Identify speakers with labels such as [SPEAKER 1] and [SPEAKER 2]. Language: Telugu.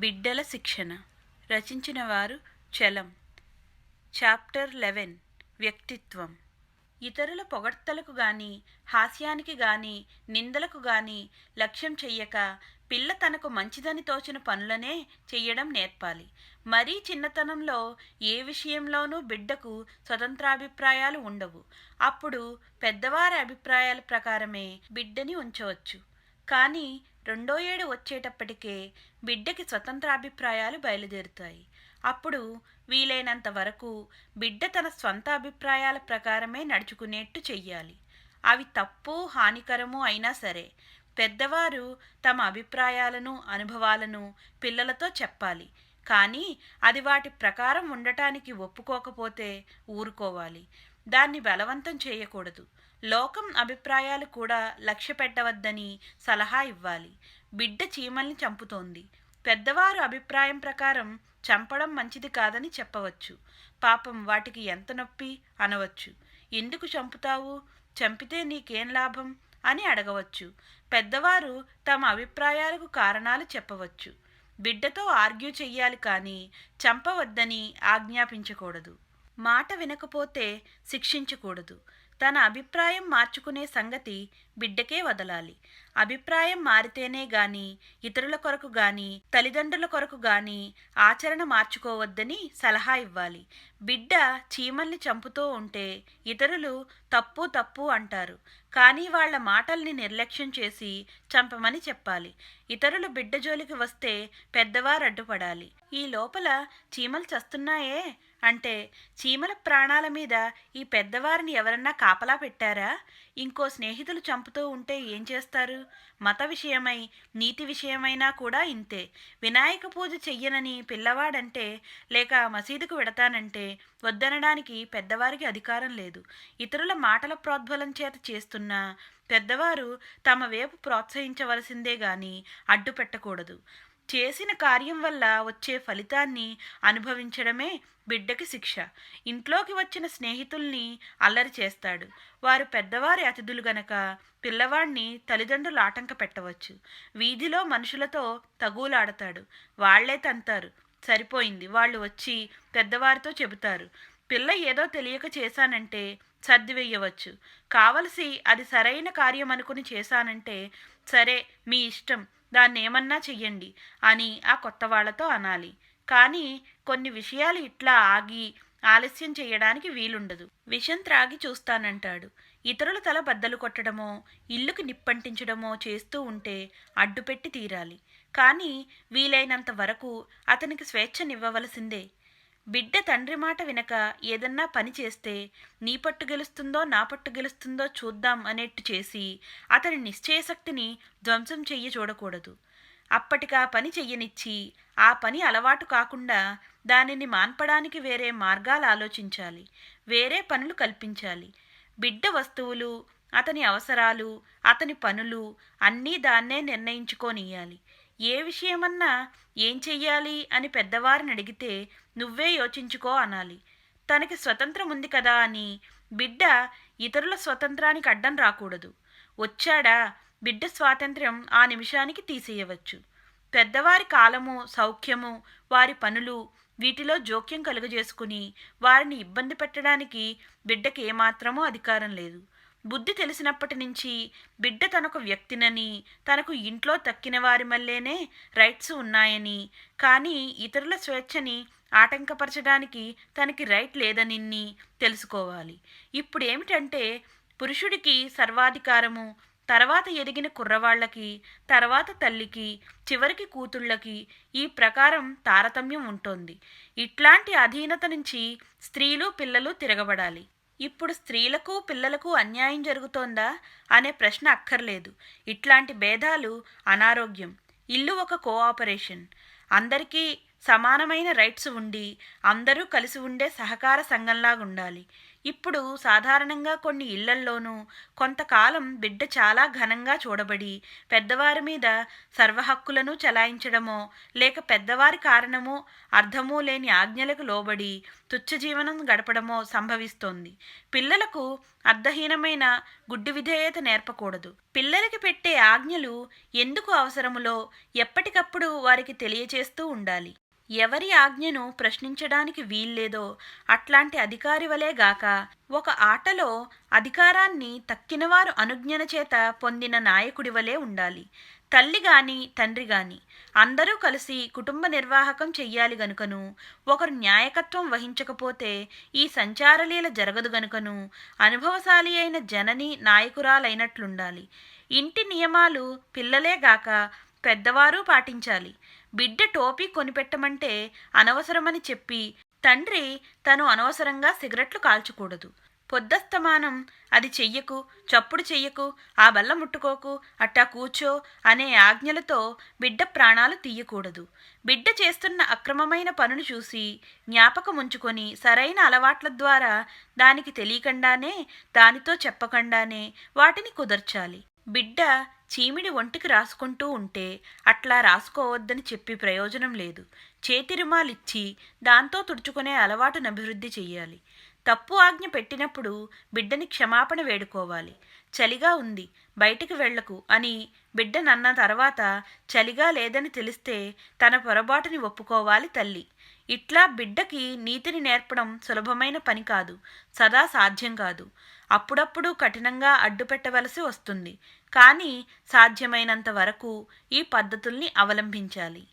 [SPEAKER 1] బిడ్డల శిక్షణ. రచించిన వారు చలం. చాప్టర్ 11 వ్యక్తిత్వం. ఇతరుల పొగడ్తలకు గాని హాస్యానికి గాని నిందలకు గాని లక్ష్యం చెయ్యక పిల్ల తనకు మంచిదని తోచిన పనులనే చెయ్యడం నేర్పాలి. మరీ చిన్నతనంలో ఏ విషయంలోనూ బిడ్డకు స్వతంత్రాభిప్రాయాలు ఉండవు. అప్పుడు పెద్దవారి అభిప్రాయాల ప్రకారమే బిడ్డని ఉంచవచ్చు. కానీ రెండో ఏడు వచ్చేటప్పటికే బిడ్డకి స్వతంత్రాభిప్రాయాలు బయలుదేరుతాయి. అప్పుడు వీలైనంత వరకు బిడ్డ తన స్వంత అభిప్రాయాల ప్రకారమే నడుచుకునేట్టు చెయ్యాలి. అవి తప్పు హానికరము అయినా సరే పెద్దవారు తమ అభిప్రాయాలను అనుభవాలను పిల్లలతో చెప్పాలి. కానీ అది వాటి ప్రకారం ఉండటానికి ఒప్పుకోకపోతే ఊరుకోవాలి. దాన్ని బలవంతం చేయకూడదు. లోకం అభిప్రాయాలు కూడా లక్ష్య పెట్టవద్దని సలహా ఇవ్వాలి. బిడ్డ చీమల్ని చంపుతోంది. పెద్దవారు అభిప్రాయం ప్రకారం చంపడం మంచిది కాదని చెప్పవచ్చు. పాపం వాటికి ఎంత నొప్పి అనవచ్చు. ఎందుకు చంపుతావు? చంపితే నీకేం లాభం అని అడగవచ్చు. పెద్దవారు తమ అభిప్రాయాలకు కారణాలు చెప్పవచ్చు. బిడ్డతో ఆర్గ్యూ చెయ్యాలి కానీ చంపవద్దని ఆజ్ఞాపించకూడదు. మాట వినకపోతే శిక్షించకూడదు. తన అభిప్రాయం మార్చుకునే సంగతి బిడ్డకే వదలాలి. అభిప్రాయం మారితేనే గాని ఇతరుల కొరకు గాని తల్లిదండ్రుల కొరకు గాని ఆచరణ మార్చుకోవద్దని సలహా ఇవ్వాలి. బిడ్డ చీమల్ని చంపుతూ ఉంటే ఇతరులు తప్పు తప్పు అంటారు. కానీ వాళ్ల మాటల్ని నిర్లక్ష్యం చేసి చంపమని చెప్పాలి. ఇతరులు బిడ్డ జోలికి వస్తే పెద్దవారు అడ్డుపడాలి. ఈ లోపల చీమలు చస్తున్నాయే అంటే చీమల ప్రాణాల మీద ఈ పెద్దవారిని ఎవరన్నా కాపలా పెట్టారా? ఇంకో స్నేహితులు చంపుతూ ఉంటే ఏం చేస్తారు? మత విషయమై నీతి విషయమైనా కూడా ఇంతే. వినాయక పూజ చెయ్యనని పిల్లవాడంటే లేక మసీదుకు వెడతానంటే వద్దనడానికి పెద్దవారికి అధికారం లేదు. ఇతరుల మాటల ప్రోద్బలం చేత చేస్తున్నా పెద్దవారు తమ వైపు ప్రోత్సహించవలసిందే గాని అడ్డు పెట్టకూడదు. చేసిన కార్యం వల్ల వచ్చే ఫలితాన్ని అనుభవించడమే బిడ్డకి శిక్ష. ఇంట్లోకి వచ్చిన స్నేహితుల్ని అల్లరి చేస్తాడు. వారు పెద్దవారి అతిథులు గనక పిల్లవాడిని తల్లిదండ్రులు ఆటంక పెట్టవచ్చు. వీధిలో మనుషులతో తగులాడతాడు. వాళ్లే తంతారు. సరిపోయింది. వాళ్ళు వచ్చి పెద్దవారితో చెబుతారు. పిల్ల ఏదో తెలియక చేశానంటే సర్దివేయవచ్చు. కావలసి అది సరైన కార్యం అనుకుని చేశానంటే సరే మీ ఇష్టం, దాన్నేమన్నా చెయ్యండి అని ఆ కొత్త వాళ్లతో అనాలి. కానీ కొన్ని విషయాలు ఇట్లా ఆగి ఆలస్యం చేయడానికి వీలుండదు. విషం త్రాగి చూస్తానంటాడు. ఇతరుల తల బద్దలు కొట్టడమో ఇల్లుకి నిప్పంటించడమో చేస్తూ ఉంటే అడ్డుపెట్టి తీరాలి. కానీ వీలైనంత వరకు అతనికి స్వేచ్ఛనివ్వవలసిందే. బిడ్డ తండ్రి మాట వినక ఏదన్నా పని చేస్తే నీ పట్టు గెలుస్తుందో నా పట్టు గెలుస్తుందో చూద్దాం అనేట్టు చేసి అతని నిశ్చయశక్తిని ధ్వంసం చెయ్య చూడకూడదు. అప్పటికా పని చెయ్యనిచ్చి ఆ పని అలవాటు కాకుండా దానిని మాన్పడానికి వేరే మార్గాలు ఆలోచించాలి. వేరే పనులు కల్పించాలి. బిడ్డ వస్తువులు, అతని అవసరాలు, అతని పనులు అన్నీ దాన్నే నిర్ణయించుకోనియ్యాలి. ఏ విషయమన్నా ఏం చెయ్యాలి అని పెద్దవారిని అడిగితే నువ్వే యోచించుకో అనాలి. తనకి స్వతంత్రం ఉంది కదా అని బిడ్డ ఇతరుల స్వతంత్రానికి అడ్డం రాకూడదు. వచ్చాడా బిడ్డ స్వాతంత్ర్యం ఆ నిమిషానికి తీసేయవచ్చు. పెద్దవారి కాలము, సౌఖ్యము, వారి పనులు వీటిలో జోక్యం కలుగజేసుకుని వారిని ఇబ్బంది పెట్టడానికి బిడ్డకి ఏమాత్రమూ అధికారం లేదు. బుద్ధి తెలిసినప్పటి నుంచి బిడ్డ తనకు వ్యక్తినని, తనకు ఇంట్లో తక్కిన వారి మళ్ళేనే రైట్స్ ఉన్నాయని, కానీ ఇతరుల స్వేచ్ఛని ఆటంకపరచడానికి తనకి రైట్ లేదని తెలుసుకోవాలి. ఇప్పుడు ఏమిటంటే పురుషుడికి సర్వాధికారము, తర్వాత ఎదిగిన కుర్రవాళ్లకి, తర్వాత తల్లికి, చివరికి కూతుళ్ళకి ఈ ప్రకారం తారతమ్యం ఉంటోంది. ఇట్లాంటి అధీనత నుంచి స్త్రీలు పిల్లలు తిరగబడాలి. ఇప్పుడు స్త్రీలకు పిల్లలకు అన్యాయం జరుగుతోందా అనే ప్రశ్న అక్కర్లేదు. ఇట్లాంటి భేదాలు అనారోగ్యం. ఇల్లు ఒక కోఆపరేషన్. అందరికీ సమానమైన రైట్స్ ఉండి అందరూ కలిసి ఉండే సహకార సంఘంలాగుండాలి. ఇప్పుడు సాధారణంగా కొన్ని ఇళ్లల్లోనూ కొంతకాలం బిడ్డ చాలా ఘనంగా చూడబడి పెద్దవారి మీద సర్వహక్కులను చలాయించడమో లేక పెద్దవారి కారణమో అర్థమూ లేని ఆజ్ఞలకు లోబడి తుచ్చజీవనం గడపడమో సంభవిస్తోంది. పిల్లలకు అర్థహీనమైన గుడ్డి విధేయత నేర్పకూడదు. పిల్లలకి పెట్టే ఆజ్ఞలు ఎందుకు అవసరములో ఎప్పటికప్పుడు వారికి తెలియచేస్తూ ఉండాలి. ఎవరి ఆజ్ఞను ప్రశ్నించడానికి వీల్లేదో అట్లాంటి అధికారి వలే గాక ఒక ఆటలో అధికారాన్ని తక్కినవారు అనుజ్ఞన చేత పొందిన నాయకుడి వలె ఉండాలి. తల్లి గాని తండ్రి గాని అందరూ కలిసి కుటుంబ నిర్వాహకం చెయ్యాలి గనుకను ఒకరు న్యాయకత్వం వహించకపోతే ఈ సంచారలీల జరగదు గనుకను అనుభవశాలి అయిన జనని నాయకురాలైనట్లుండాలి. ఇంటి నియమాలు పిల్లలే గాక పెద్దవారు పాటించాలి. బిడ్డ టోపీ కొనిపెట్టమంటే అనవసరమని చెప్పి తండ్రి తను అనవసరంగా సిగరెట్లు కాల్చకూడదు. పొద్దస్తమానం అది చెయ్యకు, చప్పుడు చెయ్యకు, ఆ బల్ల ముట్టుకోకు, అట్టా కూర్చో అనే ఆజ్ఞలతో బిడ్డ ప్రాణాలు తీయకూడదు. బిడ్డ చేస్తున్న అక్రమమైన పనులు చూసి జ్ఞాపకముంచుకొని సరైన అలవాట్ల ద్వారా దానికి తెలియకుండానే దానితో చెప్పకుండానే వాటిని కుదర్చాలి. బిడ్డ చీమిడి ఒంటికి రాసుకుంటూ ఉంటే అట్లా రాసుకోవద్దని చెప్పి ప్రయోజనం లేదు. చేతి రుమాలిచ్చి దాంతో తుడుచుకునే అలవాటును అభివృద్ధి చెయ్యాలి. తప్పు ఆజ్ఞ పెట్టినప్పుడు బిడ్డని క్షమాపణ వేడుకోవాలి. చలిగా ఉంది, బయటికి వెళ్ళకు అని బిడ్డనన్న తర్వాత చలిగా లేదని తెలిస్తే తన పొరపాటుని ఒప్పుకోవాలి తల్లి. ఇట్లా బిడ్డకి నీతిని నేర్పడం సులభమైన పని కాదు, సదా సాధ్యం కాదు. అప్పుడప్పుడు కఠినంగా అడ్డుపెట్టవలసి వస్తుంది. కానీ సాధ్యమైనంత వరకు ఈ పద్ధతుల్ని అవలంబించాలి.